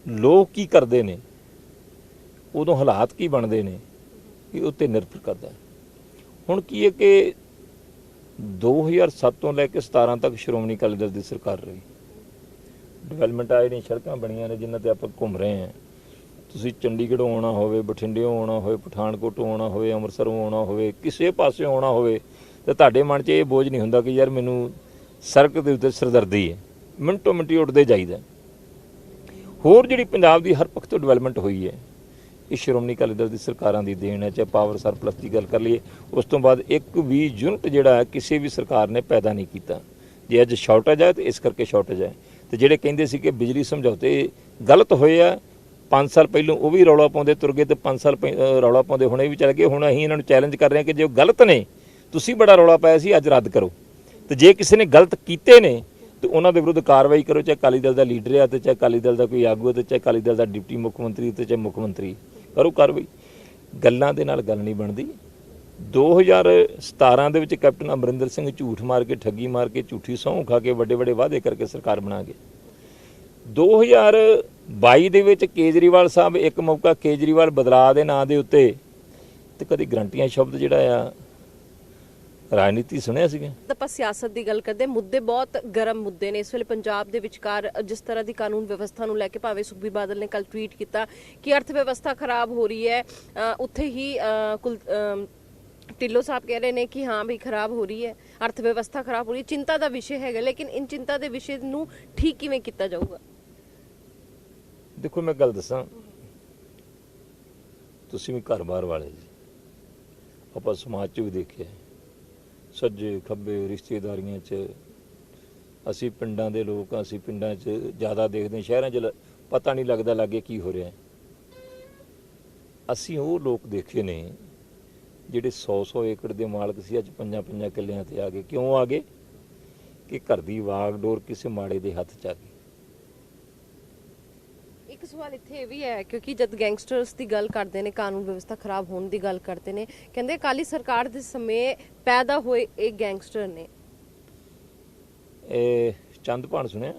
ਲੋਕ ਕੀ ਕਰਦੇ ਨੇ, ਉਦੋਂ ਹਾਲਾਤ ਕੀ ਬਣਦੇ ਨੇ, ਇਹ ਉੱਤੇ ਨਿਰਭਰ ਕਰਦਾ ਹੈ। ਹੁਣ ਕੀ ਹੈ ਕਿ 2007 ਤੋਂ ਲੈ ਕੇ 17 ਤੱਕ ਸ਼੍ਰੋਮਣੀ ਅਕਾਲੀ ਦਲ ਦੀ ਸਰਕਾਰ ਰਹੀ, ਡਿਵੈਲਪਮੈਂਟ ਆਏ ਨੇ, ਸੜਕਾਂ ਬਣੀਆਂ ਨੇ ਜਿਨ੍ਹਾਂ ਤੇ ਆਪਾਂ ਘੁੰਮ ਰਹੇ ਹਾਂ। ਤੁਸੀਂ ਚੰਡੀਗੜ੍ਹੋਂ ਆਉਣਾ ਹੋਵੇ, ਬਠਿੰਡਿਓਂ ਆਉਣਾ ਹੋਵੇ, ਪਠਾਨਕੋਟੋਂ ਆਉਣਾ ਹੋਵੇ, ਅੰਮ੍ਰਿਤਸਰੋਂ ਆਉਣਾ ਹੋਵੇ, ਕਿਸੇ ਪਾਸਿਓਂ ਆਉਣਾ ਹੋਵੇ, ਤੇ ਤੁਹਾਡੇ ਮਨ 'ਚ ਇਹ ਬੋਝ ਨਹੀਂ ਹੁੰਦਾ ਕਿ ਯਾਰ ਮੈਨੂੰ ਸੜਕ ਦੇ ਉੱਤੇ ਸਿਰਦਰਦੀ ਹੈ, ਮਿੰਟੋ ਮਿੰਟੀ ਉੱਡਦੇ ਜਾਈਦਾ। ਹੋਰ ਜਿਹੜੀ ਪੰਜਾਬ ਦੀ ਹਰ ਪੱਖ ਤੋਂ ਡਿਵੈਲਪਮੈਂਟ ਹੋਈ ਹੈ, ਇਹ ਸ਼੍ਰੋਮਣੀ ਅਕਾਲੀ ਦਲ ਦੀ ਸਰਕਾਰਾਂ ਦੀ ਦੇਣ ਹੈ। ਚਾਹੇ ਪਾਵਰ ਸਰਪਲਸ ਦੀ ਗੱਲ ਕਰ ਲਈਏ, ਉਸ ਤੋਂ ਬਾਅਦ ਇੱਕ ਵੀ ਯੂਨਿਟ ਜਿਹੜਾ ਕਿਸੇ ਵੀ ਸਰਕਾਰ ਨੇ ਪੈਦਾ ਨਹੀਂ ਕੀਤਾ। ਜੇ ਅੱਜ ਸ਼ਾਰਟੇਜ ਹੈ ਤਾਂ ਇਸ ਕਰਕੇ ਸ਼ਾਰਟੇਜ ਹੈ। ਤੇ ਜਿਹੜੇ ਕਹਿੰਦੇ ਸੀ ਕਿ ਬਿਜਲੀ ਸਮਝੌਤੇ ਗਲਤ ਹੋਏ ਆ, 5 ਸਾਲ ਪਹਿਲੋਂ ਉਹ ਵੀ ਰੌਲਾ ਪਾਉਂਦੇ ਤੁਰ ਗਏ ਤੇ 5 ਸਾਲ ਰੌਲਾ ਪਾਉਂਦੇ ਹੁਣੇ ਵੀ ਚੱਲ ਗਏ। ਹੁਣ ਅਸੀਂ ਇਹਨਾਂ ਨੂੰ ਚੈਲੰਜ ਕਰ ਰਹੇ ਹਾਂ ਕਿ ਜੇ ਉਹ ਗਲਤ ਨੇ, ਤੁਸੀਂ ਬੜਾ ਰੌਲਾ ਪਾਇਆ ਸੀ, ਅੱਜ ਰੱਦ ਕਰੋ। ਤੇ ਜੇ ਕਿਸੇ ਨੇ ਗਲਤ ਕੀਤੇ ਨੇ ਤੇ ਉਹਨਾਂ ਦੇ ਵਿਰੁੱਧ ਕਾਰਵਾਈ ਕਰੋ, ਚਾਹੇ ਅਕਾਲੀ ਦਲ ਦਾ ਲੀਡਰ ਆ ਤੇ ਚਾਹੇ ਅਕਾਲੀ ਦਲ ਦਾ ਕੋਈ ਆਗੂ ਤੇ ਚਾਹੇ ਅਕਾਲੀ ਦਲ ਦਾ ਡਿਪਟੀ ਮੁੱਖ ਮੰਤਰੀ ਤੇ ਚਾਹੇ ਮੁੱਖ ਮੰਤਰੀ, ਕਰੋ ਕਾਰਵਾਈ। ਗੱਲਾਂ ਦੇ ਨਾਲ ਗੱਲ ਨਹੀਂ ਬਣਦੀ। 2017 ਦੇ ਵਿੱਚ ਕੈਪਟਨ ਅਮਰਿੰਦਰ ਸਿੰਘ ਝੂਠ ਮਾਰ ਕੇ, ਠੱਗੀ ਮਾਰ ਕੇ, ਝੂਠੀ ਸਹੁੰ ਖਾ ਕੇ ਵੱਡੇ ਵੱਡੇ ਵਾਅਦੇ ਕਰਕੇ ਸਰਕਾਰ ਬਣਾ ਗਏ। 2022 ਦੇ ਵਿੱਚ ਕੇਜਰੀਵਾਲ ਸਾਹਿਬ ਇੱਕ ਮੌਕਾ ਕੇਜਰੀਵਾਲ ਬਦਲਾਅ ਦੇ ਨਾਂ ਦੇ ਉੱਤੇ ਤੇ ਕਦੀ ਗਰੰਟੀਆਂ ਸ਼ਬਦ ਜਿਹੜਾ ਆ ਰਾਜਨੀਤੀ ਸੁਣਿਆ ਸੀਗਾ। ਆਪਾਂ ਸਿਆਸਤ ਦੀ ਗੱਲ ਕਰਦੇ, ਮੁੱਦੇ ਬਹੁਤ ਗਰਮ ਮੁੱਦੇ ਨੇ ਇਸ ਵੇਲੇ ਪੰਜਾਬ ਦੇ ਵਿਚਕਾਰ। ਜਿਸ ਤਰ੍ਹਾਂ ਦੀ ਕਾਨੂੰਨ ਵਿਵਸਥਾ ਨੂੰ ਲੈ ਕੇ ਭਾਵੇਂ ਸੁਖਬੀਰ ਬਾਦਲ ਨੇ ਕੱਲ ਟਵੀਟ ਕੀਤਾ ਕਿ ਅਰਥ ਵਿਵਸਥਾ ਖਰਾਬ ਹੋ ਰਹੀ ਹੈ, ਉੱਥੇ ਹੀ ਢਿੱਲੋਂ ਸਾਹਿਬ ਕਹਿ ਰਹੇ ਨੇ ਕਿ ਹਾਂ ਵੀ ਖਰਾਬ ਹੋ ਰਹੀ ਹੈ, ਅਰਥ ਵਿਵਸਥਾ ਖਰਾਬ ਹੋ ਰਹੀ ਹੈ, ਚਿੰਤਾ ਦਾ ਵਿਸ਼ੇ ਹੈਗਾ। ਲੇਕਿਨ ਇਨ ਚਿੰਤਾ ਦੇ ਵਿਸ਼ੇ ਨੂੰ ਠੀਕ ਕਿਵੇਂ ਕੀਤਾ ਜਾਊਗਾ? ਦੇਖੋ ਮੈਂ ਗੱਲ ਦੱਸਾਂ, ਤੁਸੀਂ ਵੀ ਘਰ-ਬਾਰ ਵਾਲੇ ਜੀ, ਆਪਾਂ ਸਮਾਜ 'ਚ ਵੀ ਦੇਖਿਆ, ਸੱਜੇ ਖੱਬੇ ਰਿਸ਼ਤੇਦਾਰੀਆਂ 'ਚ, ਅਸੀਂ ਪਿੰਡਾਂ ਦੇ ਲੋਕ ਹਾਂ, ਅਸੀਂ ਪਿੰਡਾਂ 'ਚ ਜ਼ਿਆਦਾ ਦੇਖਦੇ, ਸ਼ਹਿਰਾਂ 'ਚ ਪਤਾ ਨਹੀਂ ਲੱਗਦਾ ਲਾਗੇ ਕੀ ਹੋ ਰਿਹਾ। ਅਸੀਂ ਉਹ ਲੋਕ ਦੇਖੇ ਨੇ ਜਿਹੜੇ 100-100 ਏਕੜ ਦੇ ਮਾਲਕ ਸੀ, ਅੱਜ 5-5 ਕਿੱਲਿਆਂ ਤੇ ਆ ਗਏ। ਕਿਉਂ ਆ ਗਏ? ਕਿ ਘਰ ਦੀ ਵਾਗਡੋਰ ਕਿਸੇ ਮਾੜੇ ਦੇ ਹੱਥ 'ਚ ਆ ਗਈ। ਇੱਕ ਸਵਾਲ ਇੱਥੇ ਇਹ ਵੀ ਹੈ, ਕਿਉਂਕਿ ਜਦ ਗੈਂਗਸਟਰਸ ਦੀ ਗੱਲ ਕਰਦੇ ਨੇ, ਕਾਨੂੰਨ ਵਿਵਸਥਾ ਖਰਾਬ ਹੋਣ ਦੀ ਗੱਲ ਕਰਦੇ ਨੇ, ਕਹਿੰਦੇ ਅਕਾਲੀ ਸਰਕਾਰ ਦੇ ਸਮੇਂ ਪੈਦਾ ਹੋਏ ਇਹ ਗੈਂਗਸਟਰ ਨੇ। ਇਹ ਚੰਦਪਾਣ ਸੁਣਿਆ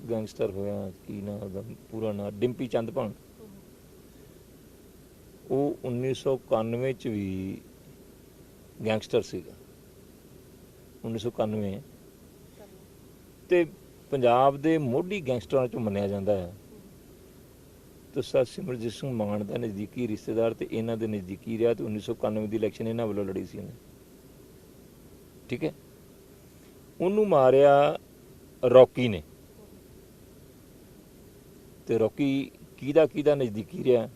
ਗੈਂਗਸਟਰ ਹੋਇਆ, ਕੀ ਨਾਂ ਉਹਦਾ ਪੂਰਾ ਨਾਂ, ਡਿੰਪੀ ਚੰਦਪਾਣ। ਉਹ 1991 ਚ ਵੀ ਗੈਂਗਸਟਰ ਸੀਗਾ। 1991 ਤੇ ਪੰਜਾਬ ਦੇ ਮੋਢੀ ਗੈਂਗਸਟਰਾਂ ਚੋਂ ਮੰਨਿਆ ਜਾਂਦਾ ਹੈ। ਤੇ ਸਰ ਸਿਮਰਜੀਤ ਸਿੰਘ ਮਾਨ ਦਾ ਨਜ਼ਦੀਕੀ ਰਿਸ਼ਤੇਦਾਰ ਤੇ ਇਹਨਾਂ ਦੇ ਨਜ਼ਦੀਕੀ ਰਿਹਾ, ਤੇ 1991 ਦੀ ਇਲੈਕਸ਼ਨ ਇਹਨਾਂ ਵੱਲੋਂ ਲੜੀ ਸੀ ਉਹਨੇ, ਠੀਕ ਹੈ। ਉਹਨੂੰ ਮਾਰਿਆ ਰੌਕੀ ਨੇ, ਤੇ ਰੌਕੀ ਕਿਹਦਾ ਨਜ਼ਦੀਕੀ ਰਿਹਾ।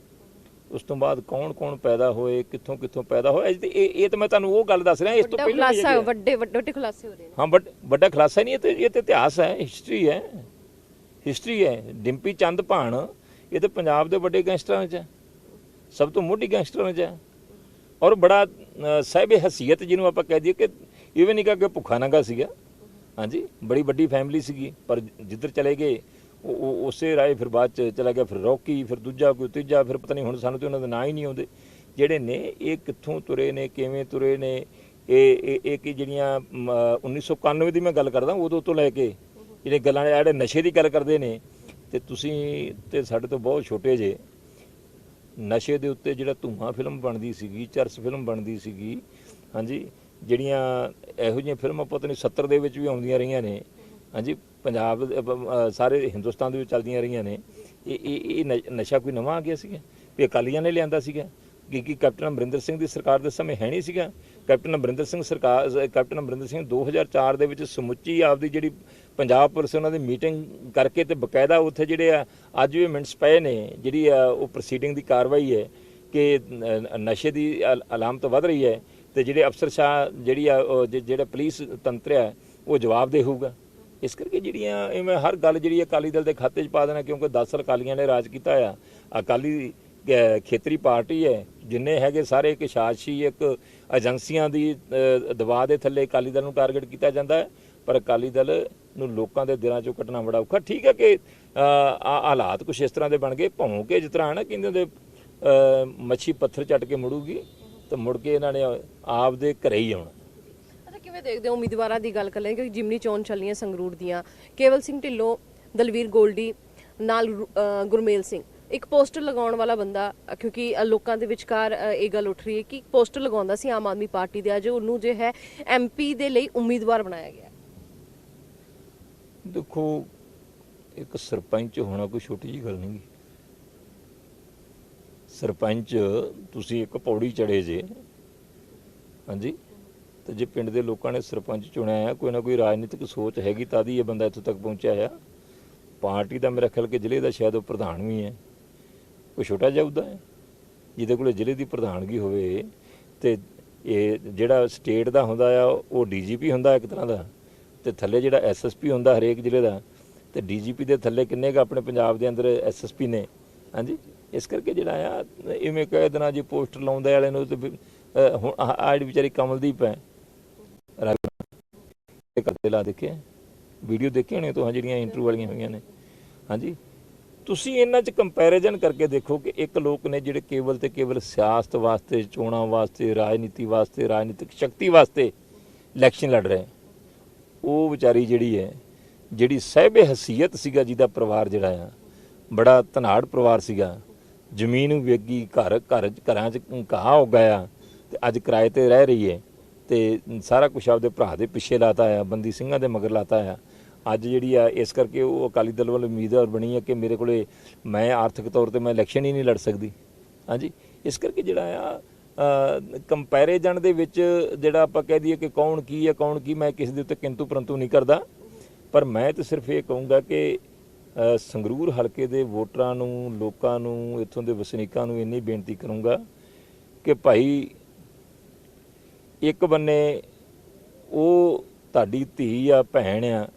ਉਸ ਤੋਂ ਬਾਅਦ ਕੌਣ ਪੈਦਾ ਹੋਏ, ਕਿੱਥੋਂ ਪੈਦਾ ਹੋਏ, ਇਹ ਤਾਂ ਮੈਂ ਤੁਹਾਨੂੰ ਉਹ ਗੱਲ ਦੱਸ ਰਿਹਾ। ਇਸ ਤੋਂ ਪਹਿਲਾਂ ਵੱਡੇ ਖੁਲਾਸੇ ਹੋ ਰਹੇ ਨੇ। ਹਾਂ, ਵੱਡਾ ਖੁਲਾਸਾ ਨਹੀਂ, ਇਹ ਤੇ ਇਤਿਹਾਸ ਹੈ, ਹਿਸਟਰੀ ਹੈ। ਡਿੰਪੀ ਚੰਦਪਾਣ ਇਹ ਤਾਂ ਪੰਜਾਬ ਦੇ ਵੱਡੇ ਗੈਂਗਸਟਰਾਂ 'ਚ ਹੈ, ਸਭ ਤੋਂ ਮੋਢੀ ਗੈਂਗਸਟਰਾਂ 'ਚ ਹੈ, ਔਰ ਬੜਾ ਸਾਹਿਬ ਹਸੀਅਤ ਜਿਹਨੂੰ ਆਪਾਂ ਕਹਿ ਦਈਏ ਕਿ ਇਹ ਵੀ ਨਹੀਂ ਕਿ ਭੁੱਖਾ ਨੰਗਾ ਸੀਗਾ। ਹਾਂਜੀ, ਬੜੀ ਵੱਡੀ ਫੈਮਿਲੀ ਸੀਗੀ, ਪਰ ਜਿੱਧਰ ਚਲੇ ਗਏ ਉਹ ਉਸੇ ਰਾਏ ਫਿਰ ਬਾਅਦ 'ਚ ਚਲਾ ਗਿਆ, ਫਿਰ ਰੌਕੀ, ਫਿਰ ਦੂਜਾ ਕੋਈ ਤੀਜਾ, ਫਿਰ ਪਤਾ ਨਹੀਂ ਹੁਣ ਸਾਨੂੰ ਤੇ ਉਹਨਾਂ ਦੇ ਨਾਂ ਹੀ ਨਹੀਂ ਆਉਂਦੇ। ਜਿਹੜੇ ਨੇ ਇਹ ਕਿੱਥੋਂ ਤੁਰੇ ਨੇ, ਕਿਵੇਂ ਤੁਰੇ ਨੇ, ਇਹ ਕਿ ਜਿਹੜੀਆਂ 1991 ਦੀ ਮੈਂ ਗੱਲ ਕਰਦਾ, ਉਦੋਂ ਤੋਂ ਲੈ ਕੇ ਜਿਹੜੇ ਗੱਲਾਂ ਜਿਹੜੇ ਨਸ਼ੇ ਦੀ ਗੱਲ ਕਰਦੇ ਨੇ, ਤੇ ਤੁਸੀਂ ਤੇ ਸਾਡੇ ਤੋਂ ਬਹੁਤ ਛੋਟੇ ਜੇ, ਨਸ਼ੇ ਦੇ ਉੱਤੇ ਜਿਹੜਾ ਧੂਆਂ ਫਿਲਮ ਬਣਦੀ ਸੀਗੀ, ਚਰਸ ਫਿਲਮ ਬਣਦੀ ਸੀਗੀ, ਹਾਂਜੀ, ਜਿਹੜੀਆਂ ਇਹੋ ਜਿਹੀਆਂ ਫਿਲਮਾਂ ਪਤਾ ਨਹੀਂ 70 ਦੇ ਵਿੱਚ ਵੀ ਆਉਂਦੀਆਂ ਰਹੀਆਂ ਨੇ, ਹਾਂਜੀ, ਪੰਜਾਬ ਸਾਰੇ ਹਿੰਦੁਸਤਾਨ ਦੇ ਵਿੱਚ ਚੱਲਦੀਆਂ ਰਹੀਆਂ ਨੇ। ਇਹ ਨਸ਼ਾ ਕੋਈ ਨਵਾਂ ਆ ਗਿਆ ਸੀਗਾ ਵੀ ਅਕਾਲੀਆਂ ਨੇ ਲਿਆਂਦਾ ਸੀਗਾ? ਕਿ ਕੈਪਟਨ ਅਮਰਿੰਦਰ ਸਿੰਘ ਦੀ ਸਰਕਾਰ ਦੇ ਸਮੇਂ ਹੈ ਨਹੀਂ ਸੀਗਾ? ਕੈਪਟਨ ਅਮਰਿੰਦਰ ਸਿੰਘ 2004 ਦੇ ਵਿੱਚ ਸਮੁੱਚੀ ਆਪਦੀ ਜਿਹੜੀ ਪੰਜਾਬ ਪੁਲਿਸ ਉਹਨਾਂ ਦੀ ਮੀਟਿੰਗ ਕਰਕੇ ਤੇ ਬਕਾਇਦਾ ਉੱਥੇ ਜਿਹੜੇ ਆ ਅੱਜ ਵੀ ਮਿੰਟਸ ਪਏ ਨੇ, ਜਿਹੜੀ ਆ ਉਹ ਪ੍ਰੋਸੀਡਿੰਗ ਦੀ ਕਾਰਵਾਈ ਹੈ ਕਿ ਨਸ਼ੇ ਦੀ ਅਲਾਮਤ ਵੱਧ ਰਹੀ ਹੈ, ਤੇ ਜਿਹੜੇ ਅਫਸਰਸ਼ਾਹ ਜਿਹੜੀ ਆ ਜਿਹੜਾ ਪੁਲਿਸ ਤੰਤਰ ਹੈ ਉਹ ਜਵਾਬ ਦੇ ਹੋਊਗਾ। ਇਸ ਕਰਕੇ ਜਿਹੜੀਆਂ ਇਵੇਂ ਹਰ ਗੱਲ ਜਿਹੜੀ ਅਕਾਲੀ ਦਲ ਦੇ ਖਾਤੇ 'ਚ ਪਾ ਦੇਣਾ, ਕਿਉਂਕਿ 10 ਸਾਲ ਅਕਾਲੀਆਂ ਨੇ ਰਾਜ ਕੀਤਾ ਆ। ਅਕਾਲੀ ਖੇਤਰੀ ਪਾਰਟੀ ਹੈ, ਜਿੰਨੇ ਹੈਗੇ ਸਾਰੇ ਇੱਕ ਸ਼ਾਸੀ, ਇੱਕ ਏਜੰਸੀਆਂ ਦੀ ਦਬਾਅ ਦੇ ਥੱਲੇ ਅਕਾਲੀ ਦਲ ਨੂੰ ਟਾਰਗੇਟ ਕੀਤਾ ਜਾਂਦਾ ਹੈ। ਪਰ ਅਕਾਲੀ ਦਲ ਨੂੰ ਲੋਕਾਂ ਦੇ ਦਿਲਾਂ 'ਚੋਂ ਕੱਟਣਾ ਬੜਾ ਔਖਾ। ਠੀਕ ਹੈ ਕਿ ਹਾਲਾਤ ਕੁਛ ਇਸ ਤਰ੍ਹਾਂ ਦੇ ਬਣ ਗਏ, ਭੌਂ ਕੇ ਜਿਸ ਤਰ੍ਹਾਂ ਹੈ ਨਾ ਕਹਿੰਦੇ ਹੁੰਦੇ ਮੱਛੀ ਪੱਥਰ ਚੱਟ ਕੇ ਮੁੜੂਗੀ, ਤਾਂ ਮੁੜ ਕੇ ਇਹਨਾਂ ਨੇ ਆਪ ਦੇ ਘਰੇ ਹੀ ਆਉਣਾ। ਕਿਵੇਂ ਦੇਖਦੇ ਹੋ ਉਮੀਦਵਾਰਾਂ ਦੀ ਗੱਲ ਕਰ ਲੈ, ਕਿਉਂਕਿ ਜਿਮਨੀ ਚੋਣ ਚੱਲੀਆਂ ਸੰਗਰੂਰ ਦੀਆਂ, ਕੇਵਲ ਸਿੰਘ ਢਿੱਲੋਂ, ਦਲਵੀਰ ਗੋਲਡੀ ਨਾਲ ਗੁਰਮੇਲ ਸਿੰਘ, ਇੱਕ ਪੋਸਟਰ ਲਗਾਉਣ ਵਾਲਾ ਬੰਦਾ, ਕਿਉਂਕਿ ਲੋਕਾਂ ਦੇ ਵਿਚਕਾਰ ਇਹ ਗੱਲ ਉੱਠ ਰਹੀ ਹੈ ਕਿ ਪੋਸਟਰ ਲਗਾਉਂਦਾ ਸੀ ਆਮ ਆਦਮੀ ਪਾਰਟੀ ਦੇ, ਅੱਜ ਉਹਨੂੰ ਜੋ ਹੈ MP ਦੇ ਲਈ ਉਮੀਦਵਾਰ ਬਣਾਇਆ ਗਿਆ। ਦੇਖੋ, ਇੱਕ ਸਰਪੰਚ ਹੋਣਾ ਕੋਈ ਛੋਟੀ ਜਿਹੀ ਗੱਲ ਨਹੀਂ। ਸਰਪੰਚ ਤੁਸੀਂ ਇੱਕ ਪੌੜੀ ਚੜੇ ਜੇ, ਹਾਂਜੀ, ਤੇ ਜੇ ਪਿੰਡ ਦੇ ਲੋਕਾਂ ਨੇ ਸਰਪੰਚ ਚੁਣਿਆ ਹੈ, ਕੋਈ ਨਾ ਕੋਈ ਰਾਜਨੀਤਿਕ ਸੋਚ ਹੈਗੀ ਤਾਂ ਹੀ ਇਹ ਬੰਦਾ ਇੱਥੋਂ ਤੱਕ ਪਹੁੰਚਿਆ ਆ। ਪਾਰਟੀ ਦਾ ਮੇਰਾ ਖਿਆਲ ਕਿ ਜ਼ਿਲ੍ਹੇ ਦਾ ਸ਼ਾਇਦ ਉਹ ਪ੍ਰਧਾਨ ਵੀ ਹੈ, ਕੋਈ ਛੋਟਾ ਜਿਹਾ ਅਹੁਦਾ ਹੈ ਜਿਹਦੇ ਕੋਲ ਜ਼ਿਲ੍ਹੇ ਦੀ ਪ੍ਰਧਾਨਗੀ ਹੋਵੇ। ਤੇ ਇਹ ਜਿਹੜਾ ਸਟੇਟ ਦਾ ਹੁੰਦਾ ਆ ਉਹ DGP ਹੁੰਦਾ ਇੱਕ ਤਰ੍ਹਾਂ ਦਾ, ਤੇ ਥੱਲੇ ਜਿਹੜਾ SSP ਹੁੰਦਾ ਹਰੇਕ ਜ਼ਿਲ੍ਹੇ ਦਾ, ਤੇ DGP ਦੇ ਥੱਲੇ ਕਿੰਨੇ ਕੁ ਆਪਣੇ ਪੰਜਾਬ ਦੇ ਅੰਦਰ SSP ਨੇ, ਹਾਂਜੀ ਇਸ ਕਰਕੇ ਜਿਹੜਾ ਆ ਇਵੇਂ ਕਹਿ ਦੇਣਾ ਜੀ ਪੋਸਟਰ ਲਾਉਂਦੇ ਵਾਲੇ ਨੂੰ ਤੇ ਹੁਣ ਆਹ ਜਿਹੜੀ ਵਿਚਾਰੀ ਕਮਲਦੀਪ ਹੈ ਕਰਦੇ ਲਾ ਦੇਖੇ ਵੀਡੀਓ ਦੇਖੇ ਹੋਣੇ ਤੋਂ ਜਿਹੜੀਆਂ ਇੰਟਰਵਿਊ ਵਾਲੀਆਂ ਹੋਈਆਂ ਨੇ। ਹਾਂਜੀ ਤੁਸੀਂ ਇਹਨਾਂ 'ਚ ਕੰਪੈਰੀਜ਼ਨ ਕਰਕੇ ਦੇਖੋ ਕਿ ਇੱਕ ਲੋਕ ਨੇ ਜਿਹੜੇ ਕੇਵਲ ਤੇ ਕੇਵਲ ਸਿਆਸਤ ਵਾਸਤੇ, ਚੋਣਾਂ ਵਾਸਤੇ, ਰਾਜਨੀਤੀ ਵਾਸਤੇ, ਰਾਜਨੀਤਿਕ ਸ਼ਕਤੀ ਵਾਸਤੇ ਇਲੈਕਸ਼ਨ ਲੜ ਰਹੇ, ਉਹ ਵਿਚਾਰੀ ਜਿਹੜੀ ਹੈ ਜਿਹੜੀ ਸਾਹਿਬੇ ਹਸੀਅਤ ਸੀਗਾ, ਜਿਹਦਾ ਪਰਿਵਾਰ ਜਿਹੜਾ ਆ ਬੜਾ ਧਨਾੜ ਪਰਿਵਾਰ ਸੀਗਾ, ਜ਼ਮੀਨ ਵੇਗੀ, ਘਰਾਂ 'ਚ ਘਾਹ ਹੋ ਗਿਆ ਤੇ ਅੱਜ ਕਿਰਾਏ ਤੇ ਰਹਿ ਰਹੀ ਹੈ ਤੇ ਸਾਰਾ ਕੁਛ ਆਪਦੇ ਭਰਾ ਦੇ ਪਿੱਛੇ ਲਾਤਾ ਆ, ਬੰਦੀ ਸਿੰਘਾਂ ਦੇ ਮਗਰ ਲਾਤਾ ਆ। ਅੱਜ ਜਿਹੜੀ ਆ ਇਸ ਕਰਕੇ ਉਹ ਅਕਾਲੀ ਦਲ ਵੱਲ ਉਮੀਦਵਾਰ ਬਣੀ ਹੈ ਕਿ ਮੇਰੇ ਕੋਲੇ ਮੈਂ ਆਰਥਿਕ ਤੌਰ ਤੇ ਮੈਂ ਇਲੈਕਸ਼ਨ ਹੀ ਨਹੀਂ ਲੜ ਸਕਦੀ। ਹਾਂਜੀ ਇਸ ਕਰਕੇ ਜਿਹੜਾ ਆ ਕੰਪੈਰੀਜ਼ਨ ਦੇ ਵਿੱਚ ਜਿਹੜਾ ਆਪਾਂ ਕਹਿ ਦਈਏ ਕਿ ਕੌਣ ਕੀ ਹੈ ਕੌਣ ਕੀ, ਮੈਂ ਕਿਸੇ ਦੇ ਉੱਤੇ ਕਿੰਤੂ ਪਰੰਤੂ ਨਹੀਂ ਕਰਦਾ, ਪਰ ਮੈਂ ਤਾਂ ਸਿਰਫ ਇਹ ਕਹੂੰਗਾ ਕਿ ਸੰਗਰੂਰ ਹਲਕੇ ਦੇ ਵੋਟਰਾਂ ਨੂੰ, ਲੋਕਾਂ ਨੂੰ, ਇੱਥੋਂ ਦੇ ਵਸਨੀਕਾਂ ਨੂੰ ਇੰਨੀ ਬੇਨਤੀ ਕਰੂੰਗਾ ਕਿ ਭਾਈ ਇੱਕ ਬੰਨੇ ਉਹ ਤੁਹਾਡੀ ਧੀ ਆ, ਭੈਣ ਆ,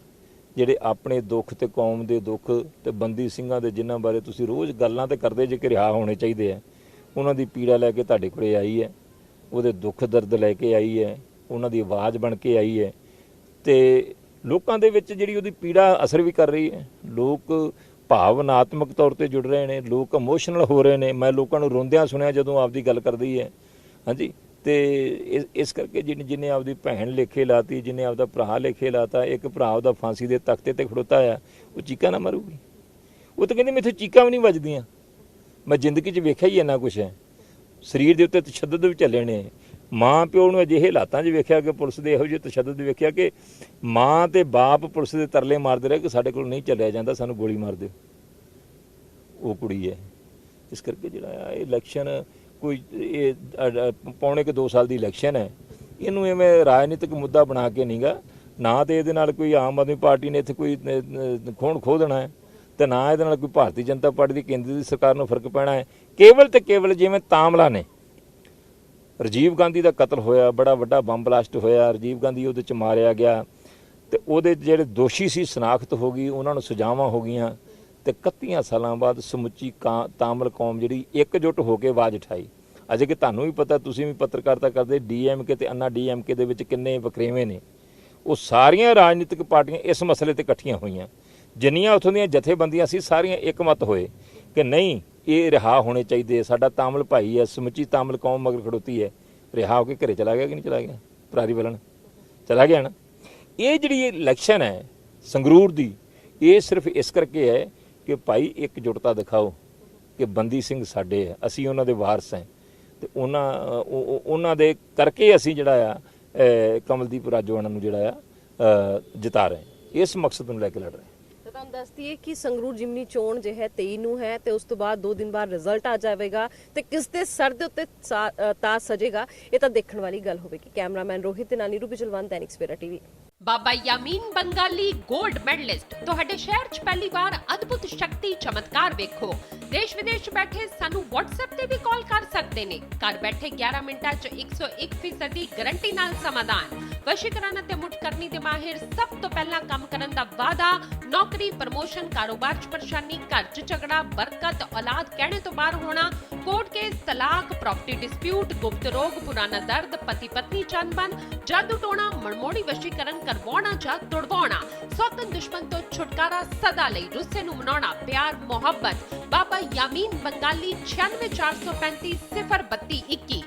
ਜਿਹੜੇ ਆਪਣੇ ਦੁੱਖ ਤੇ ਕੌਮ ਦੇ ਦੁੱਖ ਤੇ ਬੰਦੀ ਸਿੰਘਾਂ ਦੇ ਜਿਨ੍ਹਾਂ ਬਾਰੇ ਤੁਸੀਂ ਰੋਜ਼ ਗੱਲਾਂ ਤੇ ਕਰਦੇ ਜੇ ਕਿ ਰਿਹਾ ਹੋਣੇ ਚਾਹੀਦੇ ਆ, ਉਹਨਾਂ ਦੀ ਪੀੜਾ ਲੈ ਕੇ ਤੁਹਾਡੇ ਕੋਲੇ ਆਈ ਹੈ, ਉਹਦੇ ਦੁੱਖ ਦਰਦ ਲੈ ਕੇ ਆਈ ਹੈ, ਉਹਨਾਂ ਦੀ ਆਵਾਜ਼ ਬਣ ਕੇ ਆਈ ਹੈ ਤੇ ਲੋਕਾਂ ਦੇ ਵਿੱਚ ਜਿਹੜੀ ਉਹਦੀ ਪੀੜਾ ਅਸਰ ਵੀ ਕਰ ਰਹੀ ਹੈ। ਲੋਕ ਭਾਵਨਾਤਮਕ ਤੌਰ ਤੇ ਜੁੜ ਰਹੇ ਨੇ, ਲੋਕ ਇਮੋਸ਼ਨਲ ਹੋ ਰਹੇ ਨੇ। ਮੈਂ ਲੋਕਾਂ ਨੂੰ ਰੋਂਦਿਆਂ ਸੁਣਿਆ ਜਦੋਂ ਆਪਦੀ ਗੱਲ ਕਰਦੀ ਹੈ। ਹਾਂਜੀ ਤੇ ਇਸ ਕਰਕੇ ਜਿਹਨੇ ਆਪਦੀ ਭੈਣ ਲੇਖੇ ਲਾਤੀ, ਜਿਹਨੇ ਆਪਦਾ ਭਰਾ ਲੇਖੇ ਲਾਤਾ, ਇੱਕ ਭਰਾ ਉਹਦਾ ਫਾਂਸੀ ਦੇ ਤਖਤੇ ਤੇ ਖੜੋਤਾ ਆ, ਉਹ ਚੀਕਾਂ ਨਾ ਮਾਰੂਗੀ। ਉਹ ਤਾਂ ਕਹਿੰਦੀ ਮੈਥੋਂ ਚੀਕਾਂ ਵੀ ਨਹੀਂ ਵੱਜਦੀਆਂ। ਮੈਂ ਜ਼ਿੰਦਗੀ 'ਚ ਵੇਖਿਆ ਹੀ ਇੰਨਾ ਕੁਛ ਹੈ, ਸਰੀਰ ਦੇ ਉੱਤੇ ਤਸ਼ੱਦਦ ਵੀ ਚੱਲੇ ਨੇ। ਮਾਂ ਪਿਓ ਨੂੰ ਅਜਿਹੇ ਹਾਲਾਤਾਂ 'ਚ ਵੇਖਿਆ ਕਿ ਪੁਲਿਸ ਦੇ ਇਹੋ ਜਿਹੇ ਤਸ਼ੱਦਦ ਵੇਖਿਆ ਕਿ ਮਾਂ ਤੇ ਬਾਪ ਪੁਲਿਸ ਦੇ ਤਰਲੇ ਮਾਰਦੇ ਰਹੇ ਕਿ ਸਾਡੇ ਕੋਲ ਨਹੀਂ ਚੱਲਿਆ ਜਾਂਦਾ, ਸਾਨੂੰ ਗੋਲੀ ਮਾਰ ਦਿਓ। ਉਹ ਕੁੜੀ ਹੈ। ਇਸ ਕਰਕੇ ਜਿਹੜਾ ਆ ਇਹ ਇਲੈਕਸ਼ਨ ਕੋਈ ਇਹ ਪੌਣੇ 2 ਸਾਲ ਦੀ ਇਲੈਕਸ਼ਨ ਹੈ, ਇਹਨੂੰ ਐਵੇਂ ਰਾਜਨੀਤਿਕ ਮੁੱਦਾ ਬਣਾ ਕੇ ਨਹੀਂਗਾ, ਨਾ ਤੇ ਇਹਦੇ ਨਾਲ ਕੋਈ ਆਮ ਆਦਮੀ ਪਾਰਟੀ ਨੇ ਇੱਥੇ ਕੋਈ ਖੋਣ ਖੋਹ ਦੇਣਾ ਹੈ ਤੇ ਨਾ ਇਹਦੇ ਨਾਲ ਕੋਈ ਭਾਰਤੀ ਜਨਤਾ ਪਾਰਟੀ ਦੀ ਕੇਂਦਰ ਦੀ ਸਰਕਾਰ ਨੂੰ ਫਰਕ ਪੈਣਾ ਹੈ। ਕੇਵਲ ਤੇ ਕੇਵਲ ਜਿਵੇਂ ਤਾਮਲਾ ਨੇ, ਰਾਜੀਵ ਗਾਂਧੀ ਦਾ ਕਤਲ ਹੋਇਆ, ਬੜਾ ਵੱਡਾ ਬੰਬ ਬਲਾਸਟ ਹੋਇਆ, ਰਾਜੀਵ ਗਾਂਧੀ ਉਹਦੇ 'ਚ ਮਾਰਿਆ ਗਿਆ ਤੇ ਉਹਦੇ ਜਿਹੜੇ ਦੋਸ਼ੀ ਸੀ ਸ਼ਨਾਖਤ ਹੋ ਗਈ, ਉਹਨਾਂ ਨੂੰ ਸਜ਼ਾਵਾਂ ਹੋ ਗਈਆਂ ਤੇ 31 ਸਾਲਾਂ ਬਾਅਦ ਸਮੁੱਚੀ ਤਾਮਿਲ ਕੌਮ ਜਿਹੜੀ ਇਕਜੁੱਟ ਹੋ ਕੇ ਆਵਾਜ਼ ਉਠਾਈ। ਅਜੇ ਕਿ ਤੁਹਾਨੂੰ ਵੀ ਪਤਾ, ਤੁਸੀਂ ਵੀ ਪੱਤਰਕਾਰਤਾ ਕਰਦੇ, DMK ਤੇ ਅੰਨਾ DMK ਦੇ ਵਿੱਚ ਕਿੰਨੇ ਵਖਰੇਵੇਂ ਨੇ। ਉਹ ਸਾਰੀਆਂ ਰਾਜਨੀਤਿਕ ਪਾਰਟੀਆਂ ਇਸ ਮਸਲੇ ਤੇ ਇਕੱਠੀਆਂ ਹੋਈਆਂ, ਜਿੰਨੀਆਂ ਉੱਥੋਂ ਦੀਆਂ ਜਥੇਬੰਦੀਆਂ ਸੀ ਸਾਰੀਆਂ ਇੱਕਮਤ ਹੋਏ ਕਿ ਨਹੀਂ ਇਹ ਰਿਹਾ ਹੋਣੇ ਚਾਹੀਦੇ, ਸਾਡਾ ਤਾਮਿਲ ਭਾਈ ਹੈ, ਸਮੁੱਚੀ ਤਾਮਿਲ ਕੌਮ ਮਗਰ ਖੜੋਤੀ ਹੈ। ਰਿਹਾ ਹੋ ਕੇ ਘਰੇ ਚਲਾ ਗਿਆ ਕਿ ਨਹੀਂ ਚਲਾ ਗਿਆ? ਪਰਾਰੀ ਵੱਲਣ ਚਲਾ ਗਿਆ ਨਾ। ਇਹ ਜਿਹੜੀ ਇਲੈਕਸ਼ਨ ਹੈ ਸੰਗਰੂਰ ਦੀ, ਇਹ ਸਿਰਫ ਇਸ ਕਰਕੇ ਹੈ ਕਿ ਭਾਈ ਇੱਕਜੁੱਟਤਾ ਦਿਖਾਓ ਕਿ ਬੰਦੀ ਸਿੰਘ ਸਾਡੇ ਹੈ, ਅਸੀਂ ਉਹਨਾਂ ਦੇ ਵਾਰਸ ਹਾਂ ਤੇ ਉਹਨਾਂ ਦੇ ਕਰਕੇ ਅਸੀਂ ਜਿਹੜਾ ਆ ਕਮਲਦੀਪ ਰਾਜੋਆਣਾ ਨੂੰ ਜਿਹੜਾ ਆ ਜਿਤਾ ਰਹੇ, ਇਸ ਮਕਸਦ ਨੂੰ ਲੈ ਕੇ ਲੜ ਰਹੇ। ਤੁਹਾਨੂੰ ਦੱਸ ਦਈਏ ਕਿ ਸੰਗਰੂਰ ਜਿਮਨੀ ਚੋਣ ਜੋ ਹੈ 23 ਨੂੰ ਹੈ ਤੇ ਉਸ ਤੋਂ ਬਾਅਦ 2 ਦਿਨ ਬਾਅਦ ਰਿਜ਼ਲਟ ਆ ਜਾਵੇਗਾ ਤੇ ਕਿਸ ਦੇ ਸਰ ਦੇ ਉੱਤੇ ਤਾਜ ਸਜੇਗਾ ਇਹ ਤਾਂ ਦੇਖਣ ਵਾਲੀ ਗੱਲ ਹੋਵੇਗੀ। ਕੈਮਰਾਮੈਨ ਰੋਹਿਤ ਦੇ ਨਾਲ ਨੀਰੂ ਬਿਜਲਵਾਨ, ਦੈਨਿਕ ਸਵੇਰਾ ਟੀਵੀ। ਬਾਬਾ ਯਾਮੀਨ ਬੰਗਾਲੀ 골ਡ ਮੈਡਲਿਸਟ ਤੁਹਾਡੇ ਸ਼ਹਿਰ 'ਚ ਪਹਿਲੀ ਵਾਰ ਅਦਭੁਤ ਸ਼ਕਤੀ ਚਮਤਕਾਰ ਵੇਖੋ। ਦੇਸ਼ ਵਿਦੇਸ਼ ਬੈਠੇ ਸਾਨੂੰ WhatsApp ਤੇ ਵੀ ਕਾਲ ਕਰ ਸਕਦੇ ਨੇ। ਘਰ ਬੈਠੇ 11 ਮਿੰਟਾਂ 'ਚ 101% ਦੀ ਗਾਰੰਟੀ ਨਾਲ ਸਮਾਧਾਨ। ਵਸ਼ੀਕਰਨ ਅਤੇ ਮੁਠਕਰਨੀ ਦੇ ਮਾਹਿਰ, ਸਭ ਤੋਂ ਪਹਿਲਾਂ ਕੰਮ ਕਰਨ ਦਾ ਵਾਅਦਾ। ਨੌਕਰੀ, ਪ੍ਰਮੋਸ਼ਨ, ਕਾਰੋਬਾਰ 'ਚ ਪਰੇਸ਼ਾਨੀ, ਘਰ 'ਚ ਝਗੜਾ, ਬਰਕਤ, ਔਲਾਦ ਕਹਿਣੇ ਤੋਂ ਬਾਹਰ ਹੋਣਾ, ਕੋਰਟ ਕੇਸ, ਤਲਾਕ, ਪ੍ਰਾਪਰਟੀ ਡਿਸਪਿਊਟ, ਗੁਪਤ ਰੋਗ, ਪੁਰਾਣਾ ਦਰਦ, ਪਤੀ ਪਤਨੀ ਚੰਬਨ, ਜਾਦੂ ਟੋਣਾ, ਮਨਮੋੜੀ ਵਸ਼ੀਕਰਨ ਕਰਵਾਉਣਾ ਜਾਂ ਤੁੜਵਾਉਣਾ, ਸੌਤਨ ਦੁਸ਼ਮਣ ਤੋਂ ਛੁਟਕਾਰਾ, ਸਦਾ ਲਈ ਰੁੱਸੇ ਨੂੰ ਮਨਾਉਣਾ, ਪਿਆਰ ਮੁਹੱਬਤ। ਬਾਬਾ ਯਾਮੀਨ ਬੰਗਾਲੀ 96 435 032 21।